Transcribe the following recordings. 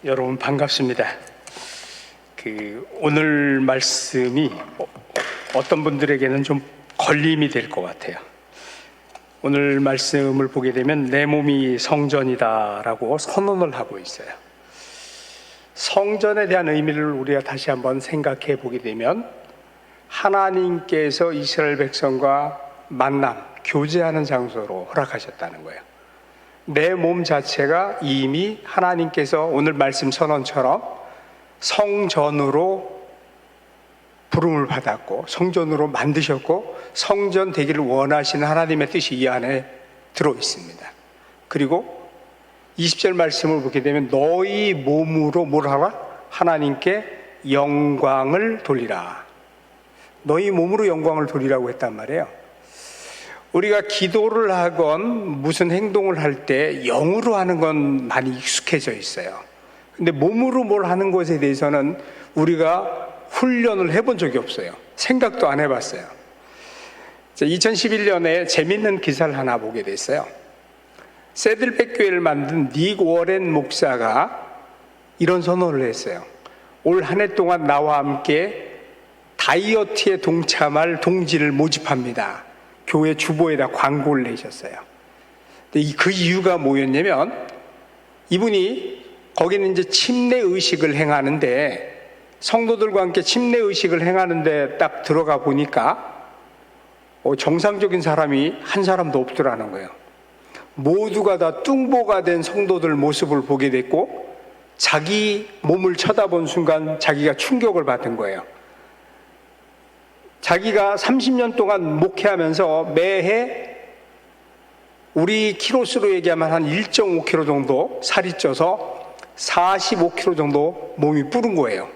여러분 반갑습니다. 오늘 말씀이 어떤 분들에게는 좀 걸림이 될 것 같아요. 오늘 말씀을 보게 되면 내 몸이 성전이다라고 선언을 하고 있어요. 성전에 대한 의미를 우리가 다시 한번 생각해 보게 되면 하나님께서 이스라엘 백성과 만남, 교제하는 장소로 허락하셨다는 거예요. 내 몸 자체가 이미 하나님께서 오늘 말씀 선언처럼 성전으로 부름을 받았고 성전으로 만드셨고 성전 되기를 원하시는 하나님의 뜻이 이 안에 들어 있습니다. 그리고 20절 말씀을 보게 되면 너희 몸으로 뭘 하라? 하나님께 영광을 돌리라. 너희 몸으로 영광을 돌리라고 했단 말이에요. 우리가 기도를 하건 무슨 행동을 할 때 영으로 하는 건 많이 익숙해져 있어요. 근데 몸으로 뭘 하는 것에 대해서는 우리가 훈련을 해본 적이 없어요. 생각도 안 해봤어요. 2011년에 재밌는 기사를 하나 보게 됐어요. 새들백 교회를 만든 닉 워렌 목사가 이런 선언을 했어요. 올 한 해 동안 나와 함께 다이어트에 동참할 동지를 모집합니다. 교회 주보에다 광고를 내셨어요. 그 이유가 뭐였냐면 이분이 거기는 이제 침례 의식을 행하는데 성도들과 함께 침례 의식을 행하는데 딱 들어가 보니까 정상적인 사람이 한 사람도 없더라는 거예요. 모두가 다 뚱보가 된 성도들 모습을 보게 됐고 자기 몸을 쳐다본 순간 자기가 충격을 받은 거예요. 자기가 30년 동안 목회하면서 매해 우리 키로수로 얘기하면 한 1.5kg 정도 살이 쪄서 45kg 정도 몸이 불은 거예요.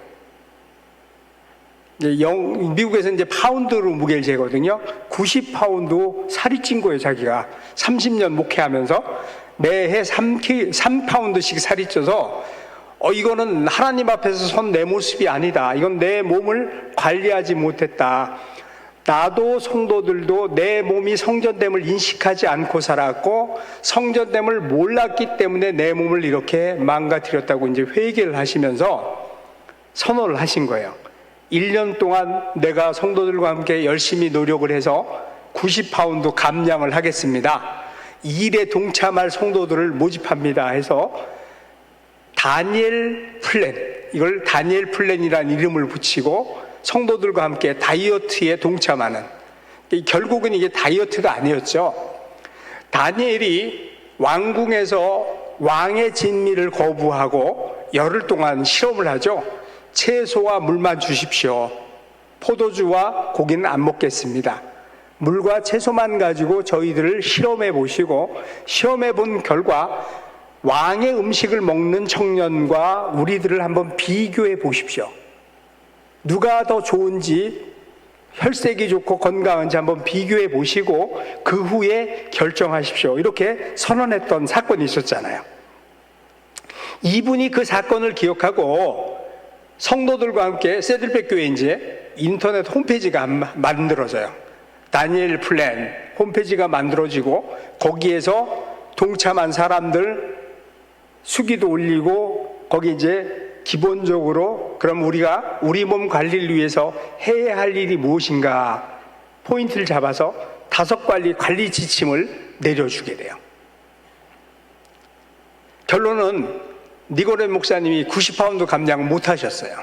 미국에서 이제 파운드로 무게를 재거든요. 90파운드 살이 찐 거예요, 자기가. 30년 목회하면서 매해 3파운드씩 살이 쪄서 이거는 하나님 앞에서 선 내 모습이 아니다. 이건 내 몸을 관리하지 못했다. 나도 성도들도 내 몸이 성전됨을 인식하지 않고 살았고 성전됨을 몰랐기 때문에 내 몸을 이렇게 망가뜨렸다고 이제 회개를 하시면서 선언을 하신 거예요. 1년 동안 내가 성도들과 함께 열심히 노력을 해서 90파운드 감량을 하겠습니다. 일에 동참할 성도들을 모집합니다 해서 다니엘 플랜, 이걸 다니엘 플랜이라는 이름을 붙이고 성도들과 함께 다이어트에 동참하는, 결국은 이게 다이어트가 아니었죠. 다니엘이 왕궁에서 왕의 진미를 거부하고 열흘 동안 실험을 하죠. 채소와 물만 주십시오. 포도주와 고기는 안 먹겠습니다. 물과 채소만 가지고 저희들을 실험해 보시고 시험해 본 결과 왕의 음식을 먹는 청년과 우리들을 한번 비교해 보십시오. 누가 더 좋은지, 혈색이 좋고 건강한지 한번 비교해 보시고 그 후에 결정하십시오. 이렇게 선언했던 사건이 있었잖아요. 이분이 그 사건을 기억하고 성도들과 함께 새들백 교회 이제 인터넷 홈페이지가 만들어져요. 다니엘 플랜 홈페이지가 만들어지고 거기에서 동참한 사람들 수기도 올리고 거기 이제 기본적으로 그럼 우리가 우리 몸 관리를 위해서 해야 할 일이 무엇인가 포인트를 잡아서 5가지 관리 지침을 내려주게 돼요. 결론은 니고레 목사님이 90파운드 감량을 못 하셨어요.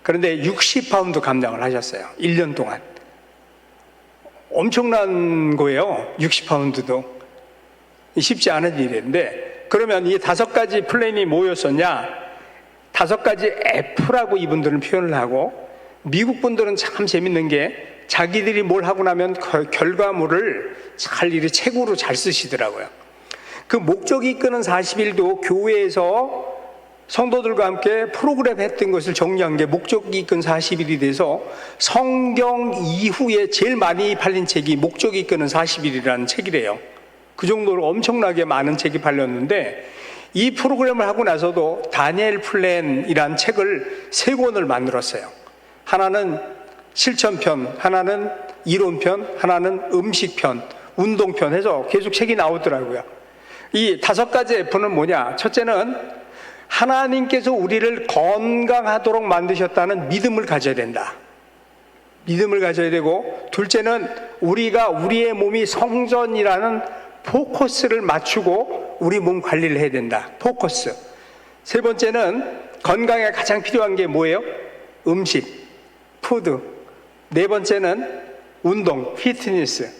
그런데 60파운드 감량을 하셨어요. 1년 동안. 엄청난 거예요. 60파운드도. 쉽지 않은 일인데 그러면 이 5가지 플랜이 뭐였었냐? 5가지 F라고 이분들은 표현을 하고 미국 분들은 참 재밌는 게 자기들이 뭘 하고 나면 결과물을 잘 이렇게 책으로 잘 쓰시더라고요. 그 목적이 이끄는 40일도 교회에서 성도들과 함께 프로그램 했던 것을 정리한 게 목적이 이끈 40일이 돼서 성경 이후에 제일 많이 팔린 책이 목적이 이끄는 40일이라는 책이래요. 그 정도로 엄청나게 많은 책이 팔렸는데 이 프로그램을 하고 나서도 다니엘 플랜이라는 책을 3권을 만들었어요. 하나는 실천편, 하나는 이론편, 하나는 음식편, 운동편 해서 계속 책이 나오더라고요. 이 5가지 F는 뭐냐? 첫째는 하나님께서 우리를 건강하도록 만드셨다는 믿음을 가져야 된다. 믿음을 가져야 되고, 둘째는 우리가 우리의 몸이 성전이라는 포커스를 맞추고 우리 몸 관리를 해야 된다. 포커스. 세 번째는 건강에 가장 필요한 게 뭐예요? 음식, 푸드. 네 번째는 운동, 피트니스.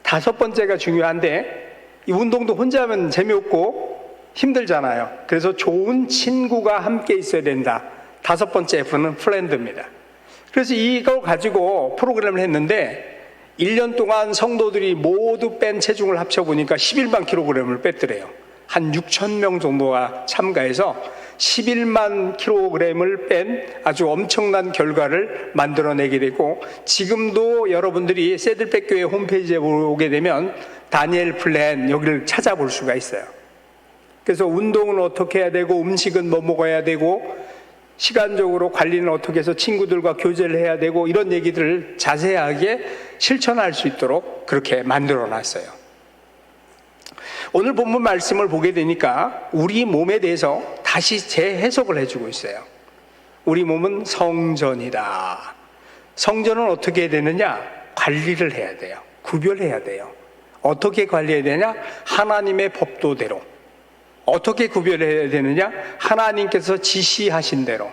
다섯 번째가 중요한데, 이 운동도 혼자 하면 재미없고 힘들잖아요. 그래서 좋은 친구가 함께 있어야 된다. 다섯 번째 F는 프렌드입니다. 그래서 이걸 가지고 프로그램을 했는데 1년 동안 성도들이 모두 뺀 체중을 합쳐보니까 11만 킬로그램을 뺐더래요. 한 6천 명 정도가 참가해서 11만 킬로그램을 뺀 아주 엄청난 결과를 만들어내게 되고, 지금도 여러분들이 새들백교회 홈페이지에 오게 되면 다니엘 플랜 여기를 찾아볼 수가 있어요. 그래서 운동은 어떻게 해야 되고, 음식은 뭐 먹어야 되고, 시간적으로 관리는 어떻게 해서 친구들과 교제를 해야 되고, 이런 얘기들을 자세하게 실천할 수 있도록 그렇게 만들어 놨어요. 오늘 본문 말씀을 보게 되니까 우리 몸에 대해서 다시 재해석을 해주고 있어요. 우리 몸은 성전이다. 성전은 어떻게 해야 되느냐? 관리를 해야 돼요. 구별해야 돼요. 어떻게 관리해야 되냐? 하나님의 법도대로. 어떻게 구별해야 되느냐? 하나님께서 지시하신 대로.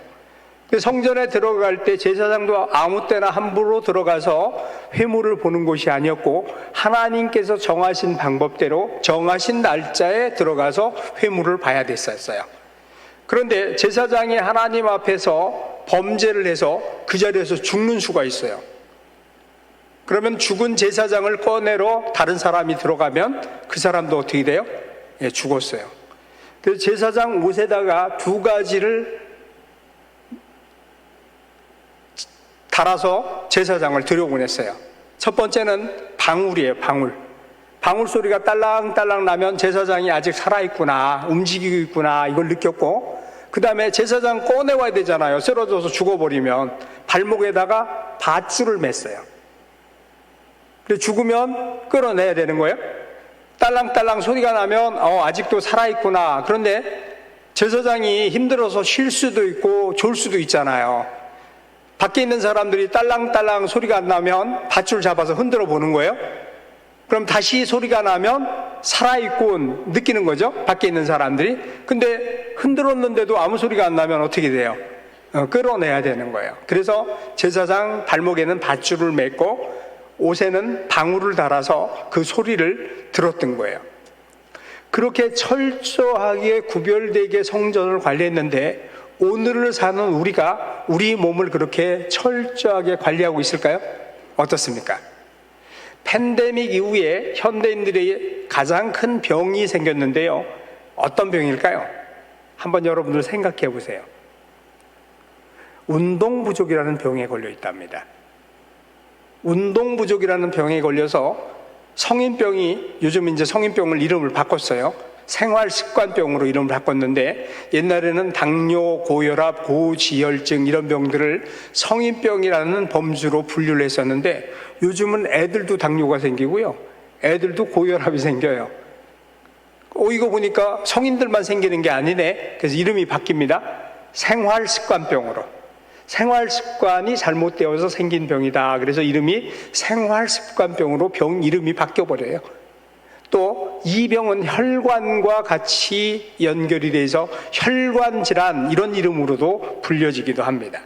성전에 들어갈 때 제사장도 아무 때나 함부로 들어가서 회물을 보는 곳이 아니었고, 하나님께서 정하신 방법대로 정하신 날짜에 들어가서 회물을 봐야 됐었어요. 그런데 제사장이 하나님 앞에서 범죄를 해서 그 자리에서 죽는 수가 있어요. 그러면 죽은 제사장을 꺼내러 다른 사람이 들어가면 그 사람도 어떻게 돼요? 예, 죽었어요. 그래서 제사장 옷에다가 두 가지를 달아서 제사장을 들여보냈어요. 첫 번째는 방울이에요, 방울. 방울 소리가 딸랑딸랑 나면 제사장이 아직 살아있구나, 움직이고 있구나, 이걸 느꼈고, 그 다음에 제사장 꺼내와야 되잖아요. 쓰러져서 죽어버리면. 발목에다가 밧줄을 맸어요. 그래서 죽으면 끌어내야 되는 거예요. 딸랑딸랑 소리가 나면 아직도 살아있구나. 그런데 제사장이 힘들어서 쉴 수도 있고 졸 수도 있잖아요. 밖에 있는 사람들이 딸랑딸랑 소리가 안 나면 밧줄 잡아서 흔들어 보는 거예요. 그럼 다시 소리가 나면 살아있군 느끼는 거죠, 밖에 있는 사람들이. 근데 흔들었는데도 아무 소리가 안 나면 어떻게 돼요? 끌어내야 되는 거예요. 그래서 제사장 발목에는 밧줄을 맸고 옷에는 방울을 달아서 그 소리를 들었던 거예요. 그렇게 철저하게 구별되게 성전을 관리했는데, 오늘을 사는 우리가 우리 몸을 그렇게 철저하게 관리하고 있을까요? 어떻습니까? 팬데믹 이후에 현대인들의 가장 큰 병이 생겼는데요. 어떤 병일까요? 한번 여러분들 생각해 보세요. 운동 부족이라는 병에 걸려 있답니다. 운동 부족이라는 병에 걸려서 성인병이, 요즘 이제 성인병을 이름을 바꿨어요. 생활습관병으로 이름을 바꿨는데, 옛날에는 당뇨, 고혈압, 고지혈증 이런 병들을 성인병이라는 범주로 분류를 했었는데, 요즘은 애들도 당뇨가 생기고요, 애들도 고혈압이 생겨요. 이거 보니까 성인들만 생기는 게 아니네. 그래서 이름이 바뀝니다. 생활습관병으로. 생활습관이 잘못되어서 생긴 병이다. 그래서 이름이 생활습관병으로 병 이름이 바뀌어버려요. 또 이 병은 혈관과 같이 연결이 돼서 혈관질환 이런 이름으로도 불려지기도 합니다.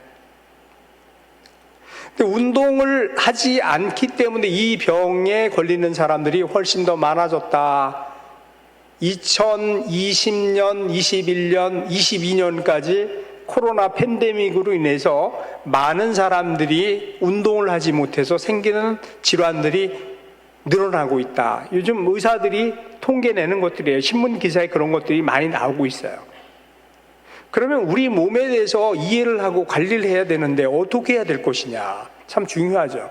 근데 운동을 하지 않기 때문에 이 병에 걸리는 사람들이 훨씬 더 많아졌다. 2020년, 21년, 22년까지 코로나 팬데믹으로 인해서 많은 사람들이 운동을 하지 못해서 생기는 질환들이 늘어나고 있다. 요즘 의사들이 통계 내는 것들이에요. 신문 기사에 그런 것들이 많이 나오고 있어요. 그러면 우리 몸에 대해서 이해를 하고 관리를 해야 되는데 어떻게 해야 될 것이냐, 참 중요하죠.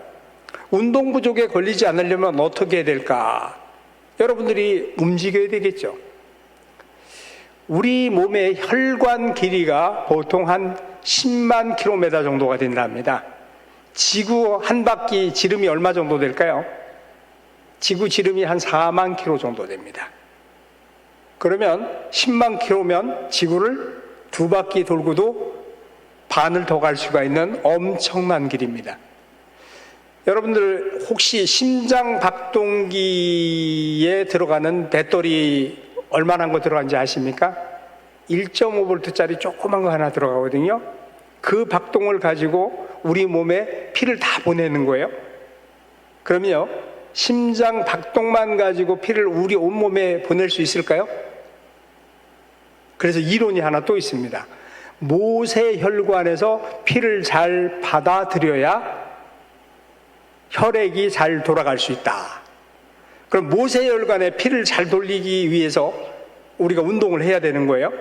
운동 부족에 걸리지 않으려면 어떻게 해야 될까? 여러분들이 움직여야 되겠죠. 우리 몸의 혈관 길이가 보통 한 10만 킬로미터 정도가 된답니다. 지구 한 바퀴 지름이 얼마 정도 될까요? 지구 지름이 한 4만 킬로 정도 됩니다. 그러면 10만 킬로면 지구를 2바퀴 돌고도 반을 더 갈 수가 있는 엄청난 길입니다. 여러분들 혹시 심장 박동기에 들어가는 배터리 얼마나 거 들어간지 아십니까? 1.5V짜리 조그만 거 하나 들어가거든요. 그 박동을 가지고 우리 몸에 피를 다 보내는 거예요. 그러면요, 심장 박동만 가지고 피를 우리 온몸에 보낼 수 있을까요? 그래서 이론이 하나 또 있습니다. 모세혈관에서 피를 잘 받아들여야 혈액이 잘 돌아갈 수 있다. 그럼 모세혈관에 피를 잘 돌리기 위해서 우리가 운동을 해야 되는 거예요.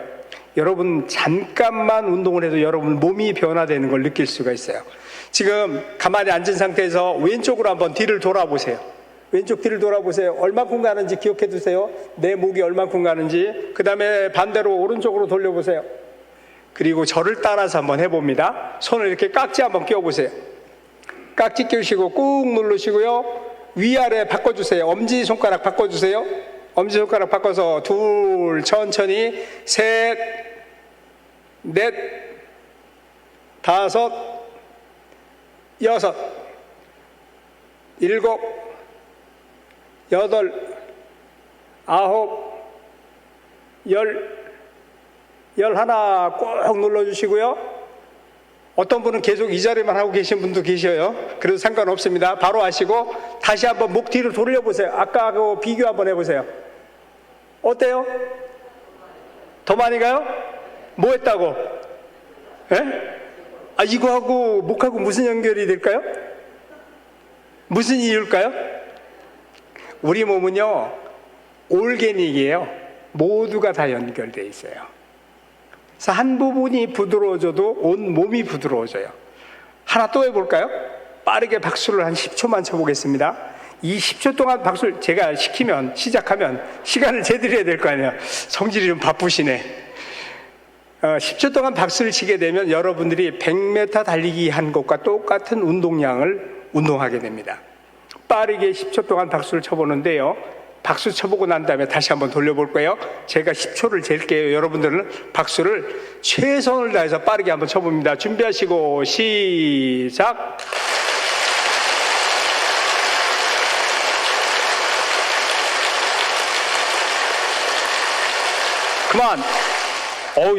여러분 잠깐만 운동을 해도 여러분 몸이 변화되는 걸 느낄 수가 있어요. 지금 가만히 앉은 상태에서 왼쪽으로 한번 뒤를 돌아보세요. 왼쪽 뒤를 돌아보세요. 얼마큼 가는지 기억해 두세요. 내 목이 얼마큼 가는지. 그 다음에 반대로 오른쪽으로 돌려보세요. 그리고 저를 따라서 한번 해봅니다. 손을 이렇게 깍지 한번 끼워보세요. 깍지 끼우시고 꾹 누르시고요. 위아래 바꿔주세요. 엄지손가락 바꿔주세요. 엄지손가락 바꿔서 둘, 천천히, 셋, 넷, 다섯, 여섯, 일곱, 여덟, 아홉, 열하나 꼭 눌러주시고요. 어떤 분은 계속 이 자리만 하고 계신 분도 계셔요. 그래도 상관없습니다. 바로 하시고 다시 한번 목 뒤로 돌려보세요. 아까하고 비교 한번 해보세요. 어때요? 더 많이 가요? 뭐 했다고? 예? 이거하고 목하고 무슨 연결이 될까요? 무슨 이유일까요? 우리 몸은요, 올게닉이에요. 모두가 다 연결되어 있어요. 그래서 한 부분이 부드러워져도 온 몸이 부드러워져요. 하나 또 해볼까요? 빠르게 박수를 한 10초만 쳐보겠습니다. 이 10초 동안 박수를 제가 시작하면 시간을 재드려야 될 거 아니에요. 성질이 좀 바쁘시네. 10초 동안 박수를 치게 되면 여러분들이 100m 달리기 한 것과 똑같은 운동량을 운동하게 됩니다. 빠르게 10초 동안 박수를 쳐보는데요, 박수 쳐보고 난 다음에 다시 한번 돌려볼 거예요. 제가 10초를 잴게요. 여러분들은 박수를 최선을 다해서 빠르게 한번 쳐봅니다. 준비하시고 시작. 그만.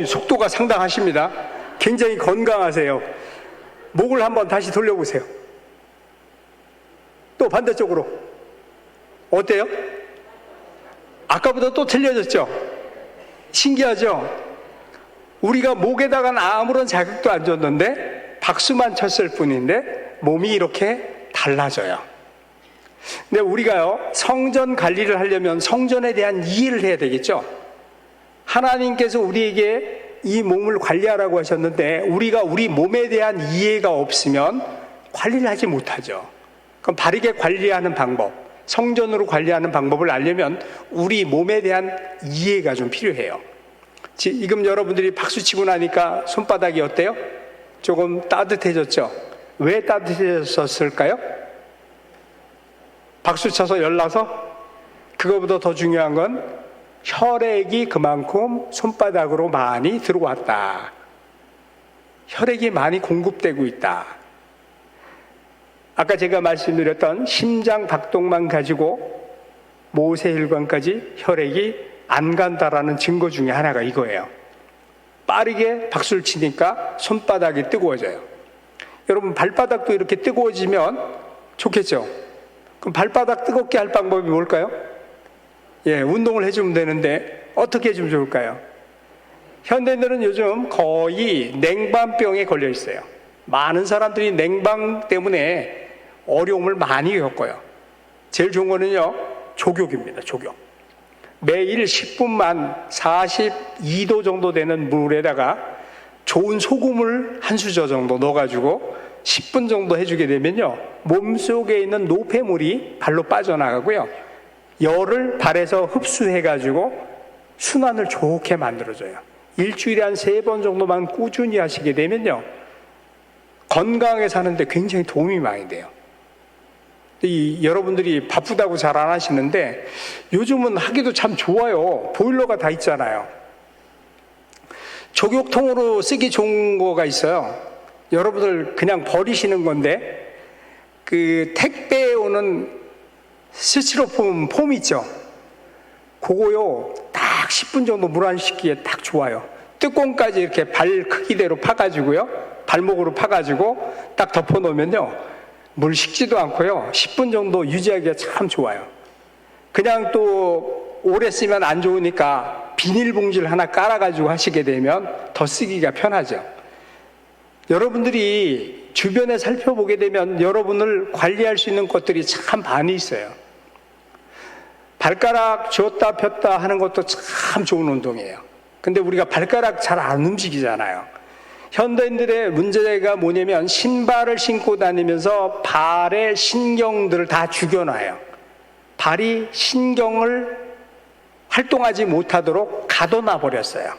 속도가 상당하십니다. 굉장히 건강하세요. 목을 한번 다시 돌려보세요. 또 반대쪽으로. 어때요? 아까보다 또 틀려졌죠? 신기하죠? 우리가 목에다가는 아무런 자극도 안 줬는데 박수만 쳤을 뿐인데 몸이 이렇게 달라져요. 근데 우리가요, 성전 관리를 하려면 성전에 대한 이해를 해야 되겠죠? 하나님께서 우리에게 이 몸을 관리하라고 하셨는데 우리가 우리 몸에 대한 이해가 없으면 관리를 하지 못하죠. 그럼 바르게 관리하는 방법, 성전으로 관리하는 방법을 알려면 우리 몸에 대한 이해가 좀 필요해요. 지금 여러분들이 박수 치고 나니까 손바닥이 어때요? 조금 따뜻해졌죠? 왜 따뜻해졌을까요? 박수 쳐서 열나서? 그거보다 더 중요한 건 혈액이 그만큼 손바닥으로 많이 들어왔다. 혈액이 많이 공급되고 있다. 아까 제가 말씀드렸던 심장 박동만 가지고 모세혈관까지 혈액이 안 간다라는 증거 중에 하나가 이거예요. 빠르게 박수를 치니까 손바닥이 뜨거워져요. 여러분 발바닥도 이렇게 뜨거워지면 좋겠죠? 그럼 발바닥 뜨겁게 할 방법이 뭘까요? 운동을 해주면 되는데 어떻게 해주면 좋을까요? 현대인들은 요즘 거의 냉방병에 걸려 있어요. 많은 사람들이 냉방 때문에 어려움을 많이 겪어요. 제일 좋은 거는요, 족욕입니다. 족욕. 매일 10분만 42도 정도 되는 물에다가 좋은 소금을 한 수저 정도 넣어가지고 10분 정도 해주게 되면요, 몸속에 있는 노폐물이 발로 빠져나가고요, 열을 발에서 흡수해가지고 순환을 좋게 만들어줘요. 일주일에 한 3번 정도만 꾸준히 하시게 되면요, 건강하게 사는데 굉장히 도움이 많이 돼요. 여러분들이 바쁘다고 잘 안 하시는데 요즘은 하기도 참 좋아요. 보일러가 다 있잖아요. 족욕통으로 쓰기 좋은 거가 있어요. 여러분들 그냥 버리시는 건데, 그 택배에 오는 스티로폼 폼 있죠? 그거요, 딱 10분 정도 물 안 씻기에 딱 좋아요. 뚜껑까지 이렇게 발 크기대로 파가지고요, 발목으로 파가지고 딱 덮어 놓으면요, 물 식지도 않고요, 10분 정도 유지하기가 참 좋아요. 그냥 또 오래 쓰면 안 좋으니까 비닐봉지를 하나 깔아가지고 하시게 되면 더 쓰기가 편하죠. 여러분들이 주변에 살펴보게 되면 여러분을 관리할 수 있는 것들이 참 많이 있어요. 발가락 쥐었다 폈다 하는 것도 참 좋은 운동이에요. 근데 우리가 발가락 잘 안 움직이잖아요. 현대인들의 문제가 뭐냐면 신발을 신고 다니면서 발의 신경들을 다 죽여놔요. 발이 신경을 활동하지 못하도록 가둬놔 버렸어요.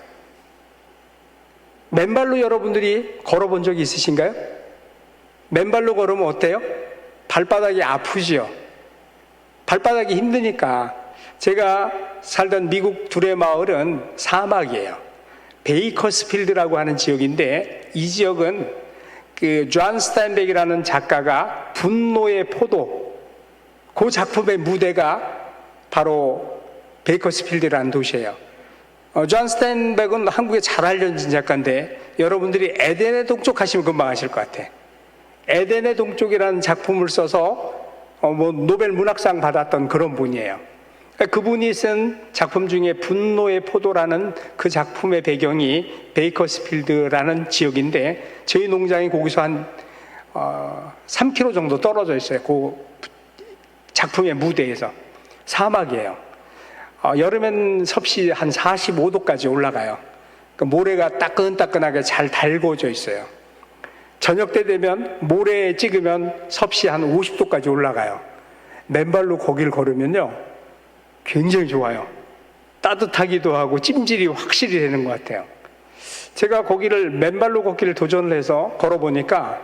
맨발로 여러분들이 걸어본 적이 있으신가요? 맨발로 걸으면 어때요? 발바닥이 아프지요. 발바닥이 힘드니까. 제가 살던 미국 둘의 마을은 사막이에요. 베이커스필드라고 하는 지역인데, 이 지역은 그 존 스타인백이라는 작가가 분노의 포도, 그 작품의 무대가 바로 베이커스필드라는 도시예요. 존 스타인백은 한국에 잘 알려진 작가인데, 여러분들이 에덴의 동쪽 하시면 금방 아실 것 같아. 에덴의 동쪽이라는 작품을 써서 노벨 문학상 받았던 그런 분이에요. 그분이 쓴 작품 중에 분노의 포도라는 그 작품의 배경이 베이커스필드라는 지역인데, 저희 농장이 거기서 한 3km 정도 떨어져 있어요. 그 작품의 무대에서. 사막이에요. 여름엔 섭씨 한 45도까지 올라가요. 그 모래가 따끈따끈하게 잘 달궈져 있어요. 저녁 때 되면 모래에 찍으면 섭씨 한 50도까지 올라가요. 맨발로 거기를 걸으면요, 굉장히 좋아요. 따뜻하기도 하고 찜질이 확실히 되는 것 같아요. 제가 거기를 맨발로 걷기를 도전을 해서 걸어보니까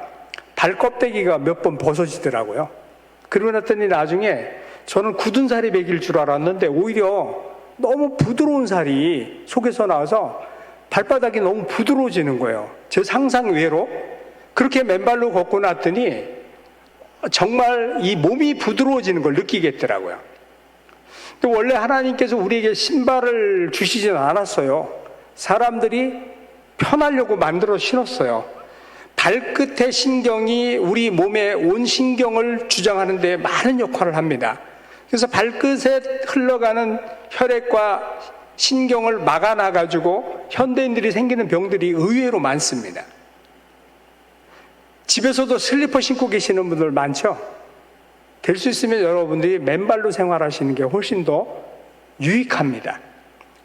발껍데기가 몇 번 벗어지더라고요. 그러고 났더니 나중에 저는 굳은 살이 배길 줄 알았는데 오히려 너무 부드러운 살이 속에서 나와서 발바닥이 너무 부드러워지는 거예요. 제 상상 외로. 그렇게 맨발로 걷고 났더니 정말 이 몸이 부드러워지는 걸 느끼겠더라고요. 또 원래 하나님께서 우리에게 신발을 주시지는 않았어요. 사람들이 편하려고 만들어 신었어요. 발끝의 신경이 우리 몸의 온 신경을 주장하는 데 많은 역할을 합니다. 그래서 발끝에 흘러가는 혈액과 신경을 막아놔가지고 현대인들이 생기는 병들이 의외로 많습니다. 집에서도 슬리퍼 신고 계시는 분들 많죠? 될 수 있으면 여러분들이 맨발로 생활하시는 게 훨씬 더 유익합니다.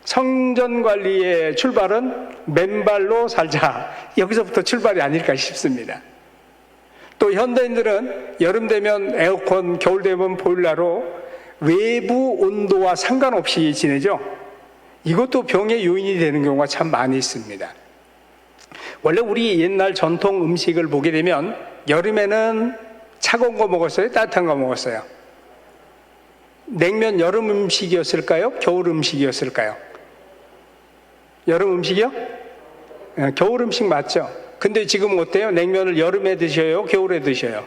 성전 관리의 출발은 맨발로 살자. 여기서부터 출발이 아닐까 싶습니다. 또 현대인들은 여름 되면 에어컨, 겨울 되면 보일러로 외부 온도와 상관없이 지내죠. 이것도 병의 요인이 되는 경우가 참 많이 있습니다. 원래 우리 옛날 전통 음식을 보게 되면 여름에는 차가운 거 먹었어요? 따뜻한 거 먹었어요? 냉면 여름 음식이었을까요? 겨울 음식이었을까요? 여름 음식이요? 겨울 음식 맞죠? 근데 지금 어때요? 냉면을 여름에 드셔요? 겨울에 드셔요?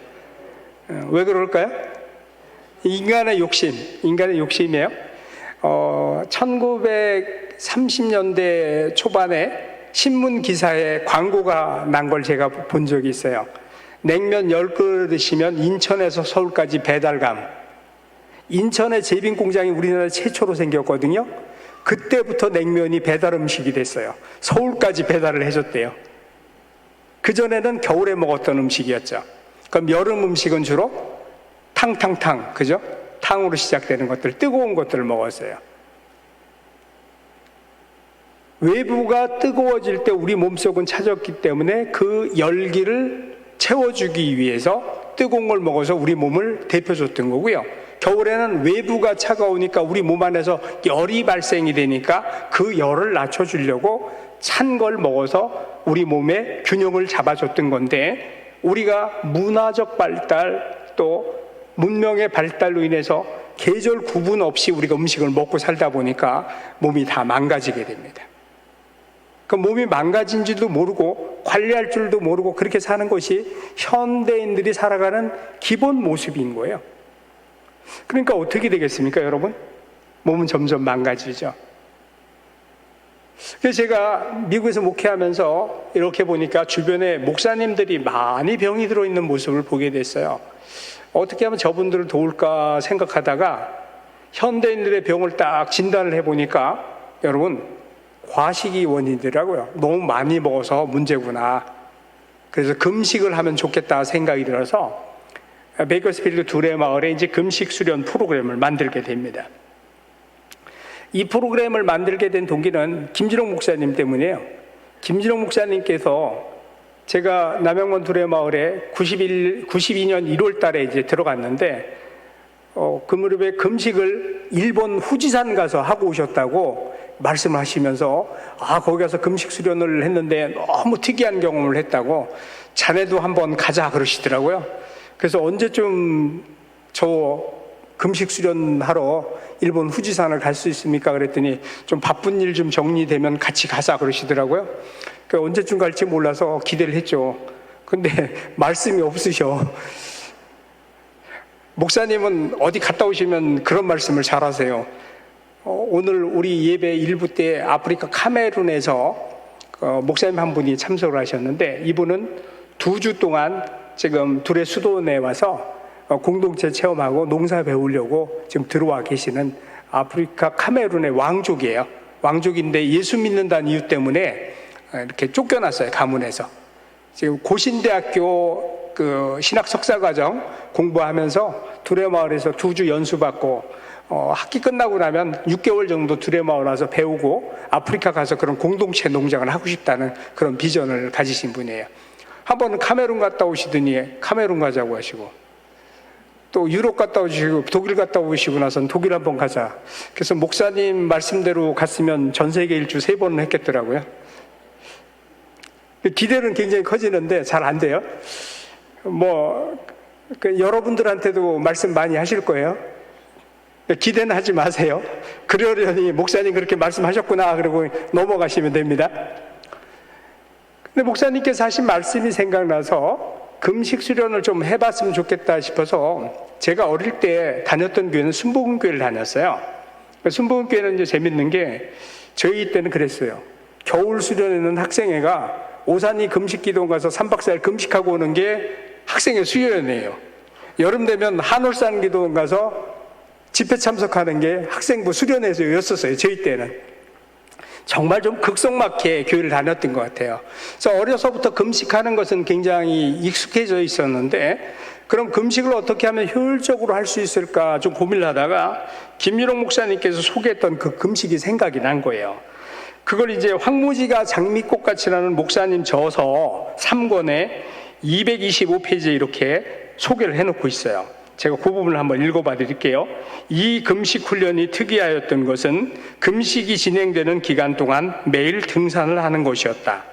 왜 그럴까요? 인간의 욕심이에요. 1930년대 초반에 신문 기사에 광고가 난 걸 제가 본 적이 있어요. 냉면 10그릇 드시면 인천에서 서울까지 배달감. 인천의 제빈 공장이 우리나라 최초로 생겼거든요. 그때부터 냉면이 배달 음식이 됐어요. 서울까지 배달을 해줬대요. 그전에는 겨울에 먹었던 음식이었죠. 그럼 여름 음식은 주로 탕탕탕, 그죠? 탕으로 시작되는 것들, 뜨거운 것들을 먹었어요. 외부가 뜨거워질 때 우리 몸속은 차졌기 때문에 그 열기를 채워주기 위해서 뜨거운 걸 먹어서 우리 몸을 데펴줬던 거고요. 겨울에는 외부가 차가우니까 우리 몸 안에서 열이 발생이 되니까 그 열을 낮춰주려고 찬 걸 먹어서 우리 몸의 균형을 잡아줬던 건데, 우리가 문화적 발달 또 문명의 발달로 인해서 계절 구분 없이 우리가 음식을 먹고 살다 보니까 몸이 다 망가지게 됩니다. 그 몸이 망가진 줄도 모르고 관리할 줄도 모르고 그렇게 사는 것이 현대인들이 살아가는 기본 모습인 거예요. 그러니까 어떻게 되겠습니까, 여러분? 몸은 점점 망가지죠. 그래서 제가 미국에서 목회하면서 이렇게 보니까 주변에 목사님들이 많이 병이 들어있는 모습을 보게 됐어요. 어떻게 하면 저분들을 도울까 생각하다가 현대인들의 병을 딱 진단을 해보니까 여러분, 과식이 원인이더라고요. 너무 많이 먹어서 문제구나. 그래서 금식을 하면 좋겠다 생각이 들어서 베이커스필드 두레 마을에 이제 금식 수련 프로그램을 만들게 됩니다. 이 프로그램을 만들게 된 동기는 김진홍 목사님 때문이에요. 김진홍 목사님께서 제가 남양원 두레 마을에 92년 1월 달에 이제 들어갔는데 그 무렵에 금식을 일본 후지산 가서 하고 오셨다고 말씀을 하시면서 거기 가서 금식 수련을 했는데 너무 특이한 경험을 했다고 자네도 한번 가자 그러시더라고요. 그래서 언제쯤 저 금식 수련하러 일본 후지산을 갈 수 있습니까? 그랬더니 좀 바쁜 일 좀 정리되면 같이 가자 그러시더라고요. 그러니까 언제쯤 갈지 몰라서 기대를 했죠. 근데 말씀이 없으셔. 목사님은 어디 갔다 오시면 그런 말씀을 잘 하세요. 오늘 우리 예배 일부 때 아프리카 카메룬에서 목사님 한 분이 참석을 하셨는데 이분은 2주 동안 지금 둘의 수도원에 와서 공동체 체험하고 농사 배우려고 지금 들어와 계시는 아프리카 카메룬의 왕족이에요. 왕족인데 예수 믿는다는 이유 때문에 이렇게 쫓겨났어요. 가문에서. 지금 고신대학교 그 신학 석사과정 공부하면서 두레마을에서 2주 연수받고 학기 끝나고 나면 6개월 정도 두레마을 와서 배우고 아프리카 가서 그런 공동체 농장을 하고 싶다는 그런 비전을 가지신 분이에요. 한 번은 카메룬 갔다 오시더니 카메룬 가자고 하시고 또 유럽 갔다 오시고 독일 갔다 오시고 나서는 독일 한번 가자. 그래서 목사님 말씀대로 갔으면 전 세계 일주 3번은 했겠더라고요. 기대는 굉장히 커지는데 잘 안 돼요. 여러분들한테도 말씀 많이 하실 거예요. 기대는 하지 마세요. 그러려니 목사님 그렇게 말씀하셨구나 그러고 넘어가시면 됩니다. 근데 목사님께서 하신 말씀이 생각나서 금식 수련을 좀 해봤으면 좋겠다 싶어서 제가 어릴 때 다녔던 교회는 순복음교회를 다녔어요. 순복음교회는 이제 재밌는 게 저희 때는 그랬어요. 겨울 수련회는 학생회가 오산이 금식기도 가서 3박 4일 금식하고 오는 게 학생회 수련회예요. 여름 되면 한올산 기도 가서 집회 참석하는 게 학생부 수련회였었어요. 저희 때는. 정말 좀 극성맞게 교회를 다녔던 것 같아요. 그래서 어려서부터 금식하는 것은 굉장히 익숙해져 있었는데 그럼 금식을 어떻게 하면 효율적으로 할 수 있을까 좀 고민을 하다가 김유롱 목사님께서 소개했던 그 금식이 생각이 난 거예요. 그걸 이제 황무지가 장미꽃같이라는 목사님 저서 3권에 225페이지에 이렇게 소개를 해놓고 있어요. 제가 그 부분을 한번 읽어봐 드릴게요. 이 금식 훈련이 특이하였던 것은 금식이 진행되는 기간 동안 매일 등산을 하는 것이었다.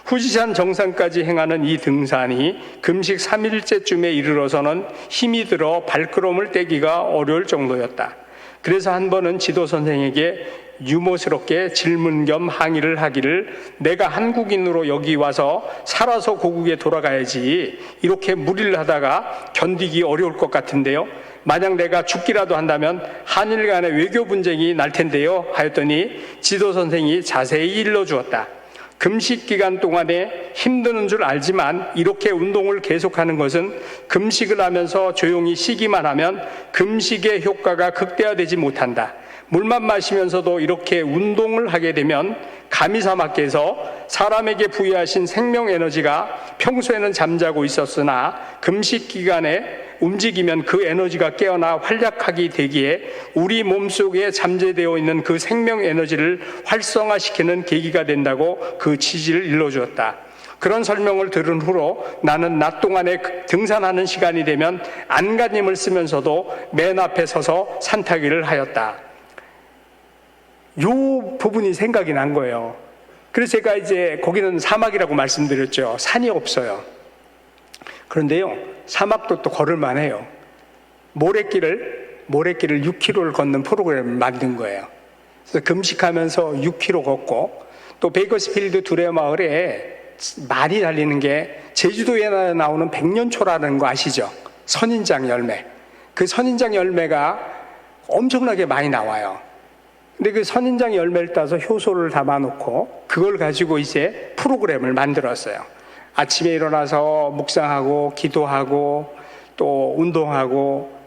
후지산 정상까지 행하는 이 등산이 금식 3일째쯤에 이르러서는 힘이 들어 발걸음을 떼기가 어려울 정도였다. 그래서 한 번은 지도 선생에게 유머스럽게 질문 겸 항의를 하기를 내가 한국인으로 여기 와서 살아서 고국에 돌아가야지 이렇게 무리를 하다가 견디기 어려울 것 같은데요. 만약 내가 죽기라도 한다면 한일 간의 외교 분쟁이 날 텐데요 하였더니 지도 선생이 자세히 일러주었다. 금식 기간 동안에 힘드는 줄 알지만 이렇게 운동을 계속하는 것은 금식을 하면서 조용히 쉬기만 하면 금식의 효과가 극대화되지 못한다. 물만 마시면서도 이렇게 운동을 하게 되면 가미사마께서 사람에게 부여하신 생명 에너지가 평소에는 잠자고 있었으나 금식 기간에 움직이면 그 에너지가 깨어나 활약하게 되기에 우리 몸속에 잠재되어 있는 그 생명 에너지를 활성화시키는 계기가 된다고 그 취지를 일러주었다. 그런 설명을 들은 후로 나는 낮 동안에 등산하는 시간이 되면 안간힘을 쓰면서도 맨 앞에 서서 산타기를 하였다. 요 부분이 생각이 난 거예요. 그래서 제가 이제 거기는 사막이라고 말씀드렸죠. 산이 없어요. 그런데요, 사막도 또 걸을만 해요. 모래길을 6km를 걷는 프로그램을 만든 거예요. 그래서 금식하면서 6km 걷고 또 베이커스필드 두레마을에 많이 달리는 게 제주도에 나오는 백년초라는 거 아시죠? 선인장 열매. 그 선인장 열매가 엄청나게 많이 나와요. 근데 그 선인장 열매를 따서 효소를 담아놓고 그걸 가지고 이제 프로그램을 만들었어요. 아침에 일어나서 묵상하고 기도하고 또 운동하고.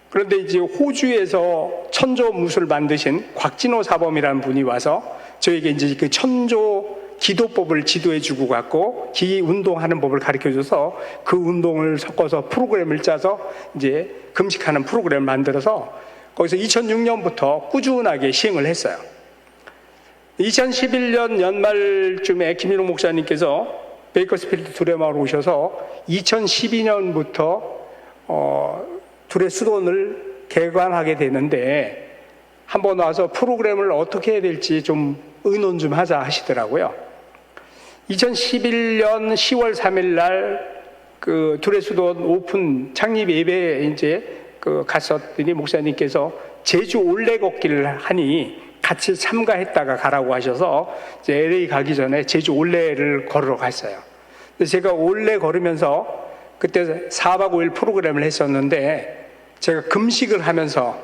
그런데 이제 호주에서 천조무술 만드신 곽진호 사범이라는 분이 와서 저에게 이제 그 천조 기도법을 지도해주고 갔고 기 운동하는 법을 가르쳐줘서 그 운동을 섞어서 프로그램을 짜서 이제 금식하는 프로그램을 만들어서 거기서 2006년부터 꾸준하게 시행을 했어요. 2011년 연말쯤에 김일홍 목사님께서 베이커스필드 두레마을 오셔서 2012년부터 두레 수도원을 개관하게 되는데 한번 와서 프로그램을 어떻게 해야 될지 좀 의논 좀 하자 하시더라고요. 2011년 10월 3일 날 그 두레 수도원 오픈 창립 예배에 이제 갔었더니 목사님께서 제주 올레 걷기를 하니 같이 참가했다가 가라고 하셔서 이제 LA 가기 전에 제주 올레를 걸으러 갔어요. 근데 제가 올레 걸으면서 그때 4박 5일 프로그램을 했었는데 제가 금식을 하면서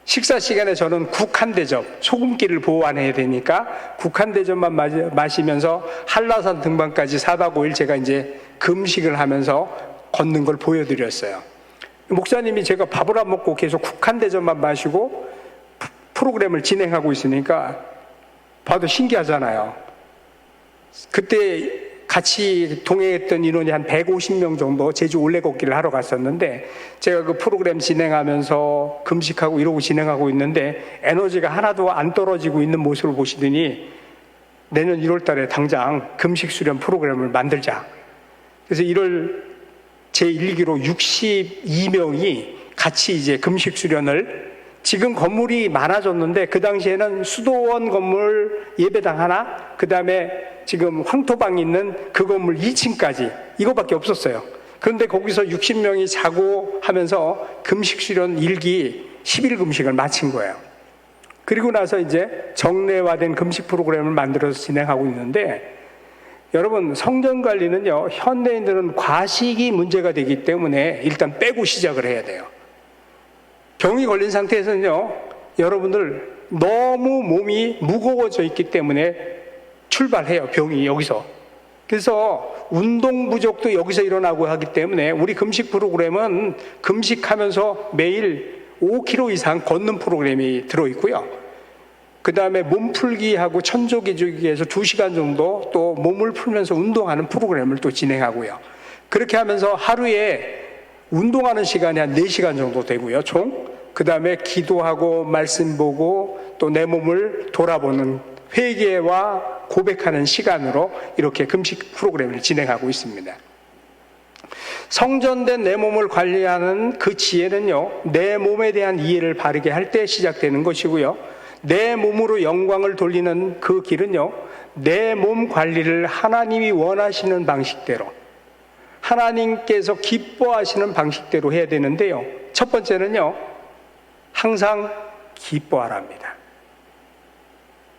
식사 시간에 저는 국 한 대접, 소금기를 보완해야 되니까 국 한 대접만 마시면서 한라산 등반까지 4박 5일 제가 이제 금식을 하면서 걷는 걸 보여드렸어요. 목사님이 제가 밥을 안 먹고 계속 국 한 대접만 마시고 프로그램을 진행하고 있으니까 봐도 신기하잖아요. 그때 같이 동행했던 인원이 한 150명 정도 제주 올레 걷기를 하러 갔었는데 제가 그 프로그램 진행하면서 금식하고 이러고 진행하고 있는데 에너지가 하나도 안 떨어지고 있는 모습을 보시더니 내년 1월 달에 당장 금식 수련 프로그램을 만들자. 그래서 1월 제1기로 62명이 같이 이제 금식 수련을, 지금 건물이 많아졌는데 그 당시에는 수도원 건물 예배당 하나, 그 다음에 지금 황토방 있는 그 건물 2층까지 이거밖에 없었어요. 그런데 거기서 60명이 자고 하면서 금식 수련 1기 10일 금식을 마친 거예요. 그리고 나서 이제 정례화된 금식 프로그램을 만들어서 진행하고 있는데, 여러분 성전 관리는요, 현대인들은 과식이 문제가 되기 때문에 일단 빼고 시작을 해야 돼요. 병이 걸린 상태에서는요, 여러분들 너무 몸이 무거워져 있기 때문에 출발해요, 병이 여기서. 그래서 운동 부족도 여기서 일어나고 하기 때문에 우리 금식 프로그램은 금식하면서 매일 5km 이상 걷는 프로그램이 들어있고요. 그 다음에 몸풀기하고 천조기주기에서 2시간 정도 또 몸을 풀면서 운동하는 프로그램을 또 진행하고요. 그렇게 하면서 하루에 운동하는 시간이 한 4시간 정도 되고요, 총. 그 다음에 기도하고 말씀 보고 또 내 몸을 돌아보는 회개와 고백하는 시간으로 이렇게 금식 프로그램을 진행하고 있습니다. 성전된 내 몸을 관리하는 그 지혜는요, 내 몸에 대한 이해를 바르게 할 때 시작되는 것이고요, 내 몸으로 영광을 돌리는 그 길은요, 내 몸 관리를 하나님이 원하시는 방식대로, 하나님께서 기뻐하시는 방식대로 해야 되는데요, 첫 번째는요, 항상 기뻐하랍니다.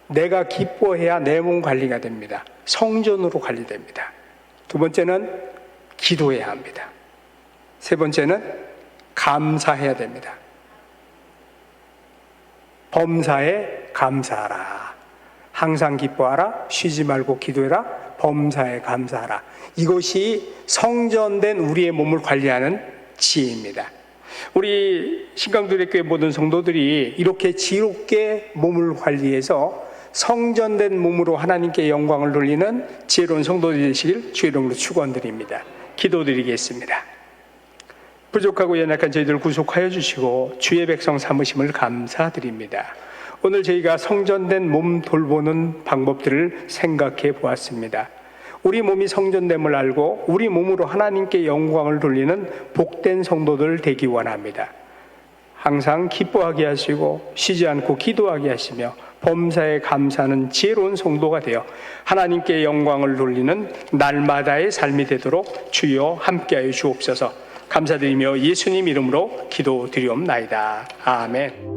내가 기뻐해야 내 몸 관리가 됩니다. 성전으로 관리됩니다. 두 번째는 기도해야 합니다. 세 번째는 감사해야 됩니다. 범사에 감사하라. 항상 기뻐하라. 쉬지 말고 기도해라. 범사에 감사하라. 이것이 성전된 우리의 몸을 관리하는 지혜입니다. 우리 신강두레교회 모든 성도들이 이렇게 지롭게 몸을 관리해서 성전된 몸으로 하나님께 영광을 돌리는 지혜로운 성도들이 되시길 주의 이름으로 축원드립니다. 기도드리겠습니다. 부족하고 연약한 저희들 구속하여 주시고 주의 백성 삼으심을 감사드립니다. 오늘 저희가 성전된 몸 돌보는 방법들을 생각해 보았습니다. 우리 몸이 성전됨을 알고 우리 몸으로 하나님께 영광을 돌리는 복된 성도들 되기 원합니다. 항상 기뻐하게 하시고 쉬지 않고 기도하게 하시며 범사에 감사하는 지혜로운 성도가 되어 하나님께 영광을 돌리는 날마다의 삶이 되도록 주여 함께하여 주옵소서. 감사드리며 예수님 이름으로 기도드리옵나이다. 아멘.